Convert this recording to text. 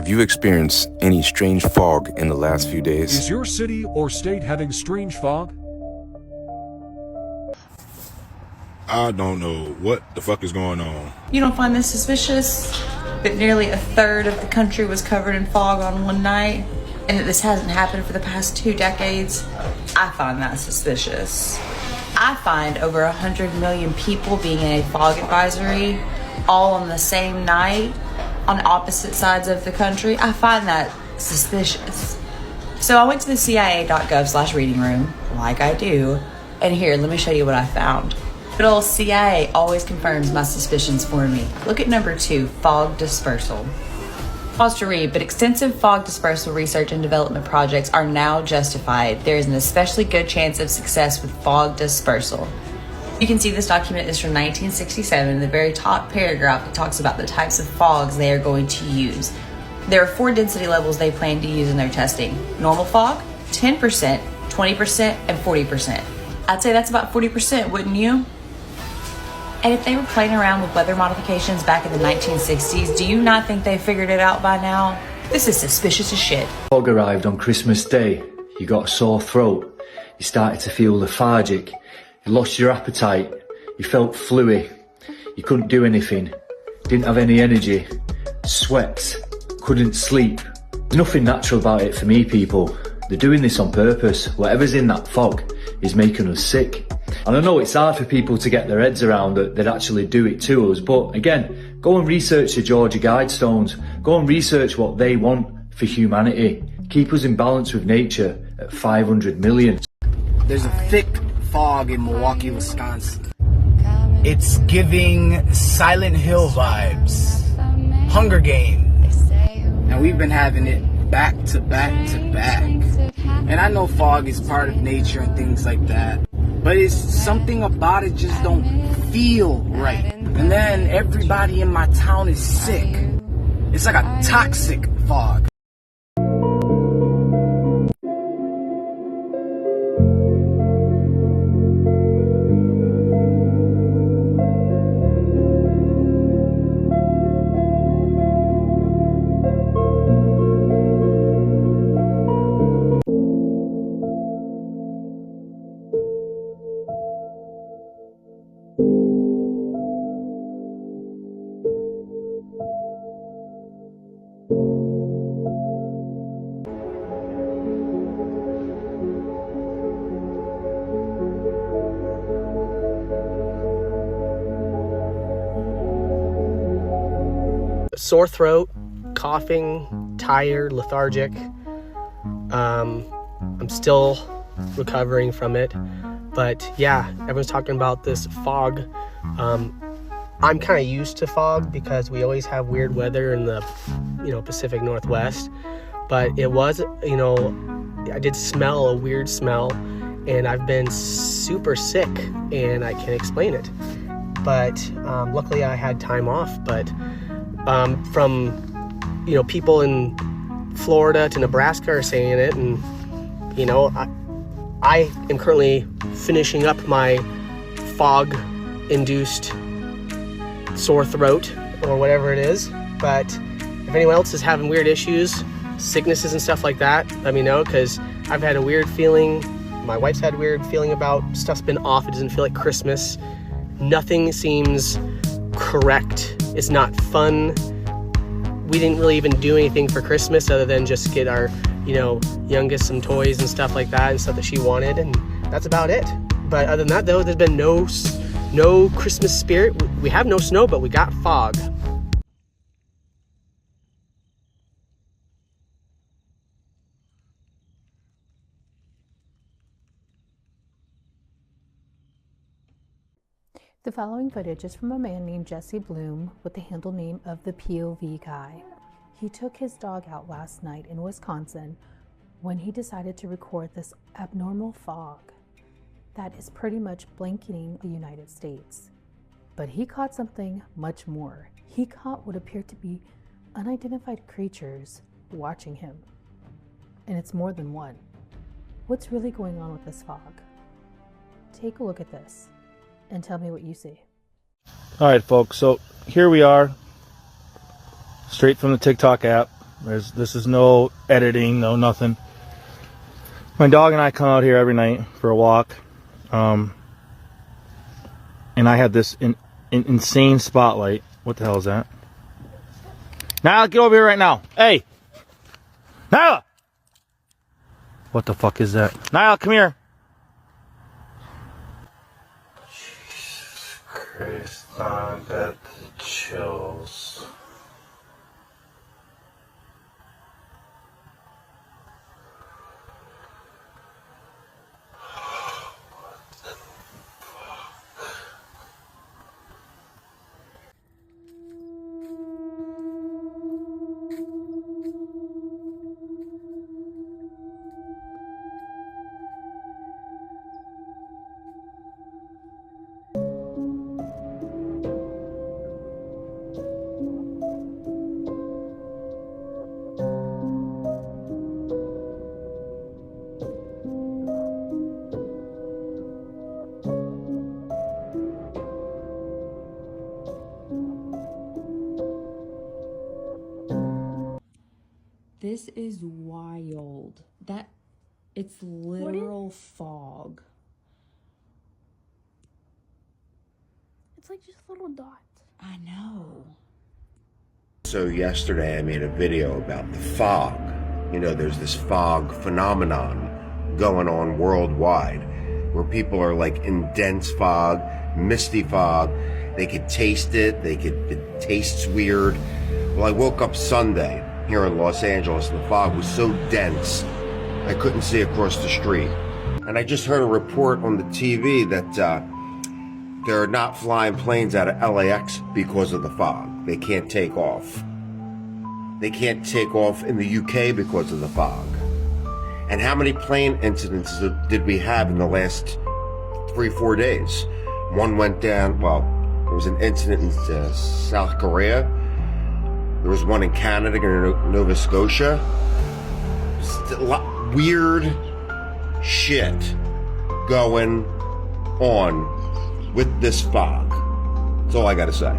Have you experienced any strange fog in the last few days? Is your city or state having strange fog? I don't know what the fuck is going on. You don't find this suspicious? That nearly a third of the country was covered in fog on one night, and that this hasn't happened for the past 2 decades? I find that suspicious. I find over 100 million people being in a fog advisory all on the same night on opposite sides of the country. I find that suspicious. So I went to the CIA.gov/reading room, like I do, and here, let me show you what I found. Good old CIA always confirms my suspicions for me. Look at number 2, fog dispersal. Pause to read, but extensive fog dispersal research and development projects are now justified. There is an especially good chance of success with fog dispersal. You can see this document is from 1967. In the very top paragraph, it talks about the types of fogs they are going to use. There are 4 density levels they plan to use in their testing. Normal fog, 10%, 20%, and 40%. I'd say that's about 40%, wouldn't you? And if they were playing around with weather modifications back in the 1960s, do you not think they figured it out by now? This is suspicious as shit. Fog arrived on Christmas Day. You got a sore throat. You started to feel lethargic. You lost your appetite. You felt fluey. You couldn't do anything. Didn't have any energy. Sweats. Couldn't sleep. There's nothing natural about it for me, people. They're doing this on purpose. Whatever's in that fog is making us sick. And I know it's hard for people to get their heads around that they'd actually do it to us, but again, go and research the Georgia Guidestones. Go and research what they want for humanity. Keep us in balance with nature at 500 million. There's a thick fog in Milwaukee, Wisconsin. It's giving Silent Hill vibes. Hunger Games. And we've been having it back to back to back. And I know fog is part of nature and things like that, but it's something about it just don't feel right. And then everybody in my town is sick. It's like a toxic fog. Sore throat, coughing, tired, lethargic. I'm still recovering from it, but yeah, everyone's talking about this fog. I'm kind of used to fog because we always have weird weather in the, Pacific Northwest, but it was, I did smell a weird smell, and I've been super sick, and I can't explain it. But luckily I had time off, but from people in Florida to Nebraska are saying it, and I am currently finishing up my fog induced sore throat or whatever it is. But if anyone else is having weird issues, sicknesses and stuff like that, let me know, because I've had a weird feeling. My wife's had a weird feeling about stuff's been off. It doesn't feel like Christmas. Nothing seems correct. It's not fun. We didn't really even do anything for Christmas other than just get our, youngest some toys and stuff like that and stuff that she wanted, and that's about it. But other than that, though, there's been no Christmas spirit. We have no snow, but we got fog. The following footage is from a man named Jesse Bloom with the handle name of the POV Guy. He took his dog out last night in Wisconsin when he decided to record this abnormal fog that is pretty much blanketing the United States. But he caught something much more. He caught what appeared to be unidentified creatures watching him. And it's more than one. What's really going on with this fog? Take a look at this and tell me what you see. All right, folks, so here we are, straight from the TikTok app. This is no editing, no nothing. My dog and I come out here every night for a walk. And I had this insane spotlight. What the hell is that? Nyla, get over here right now. Hey! Nyla! What the fuck is that? Nyla, come here. Jesus Christ, I got the chills. This is wild. It's literal fog. It's like just little dots. I know. So yesterday I made a video about the fog. You know, there's this fog phenomenon going on worldwide where people are like in dense fog, misty fog. They could taste it. It tastes weird. Well, I woke up Sunday here in Los Angeles and the fog was so dense I couldn't see across the street. And I just heard a report on the TV that they're not flying planes out of LAX because of the fog. They can't take off. They can't take off in the UK because of the fog. And how many plane incidents did we have in the last 3-4 days? One went down, well, there was an incident in South Korea. There was one in Canada, Nova Scotia. Weird shit going on with this fog. That's all I gotta say.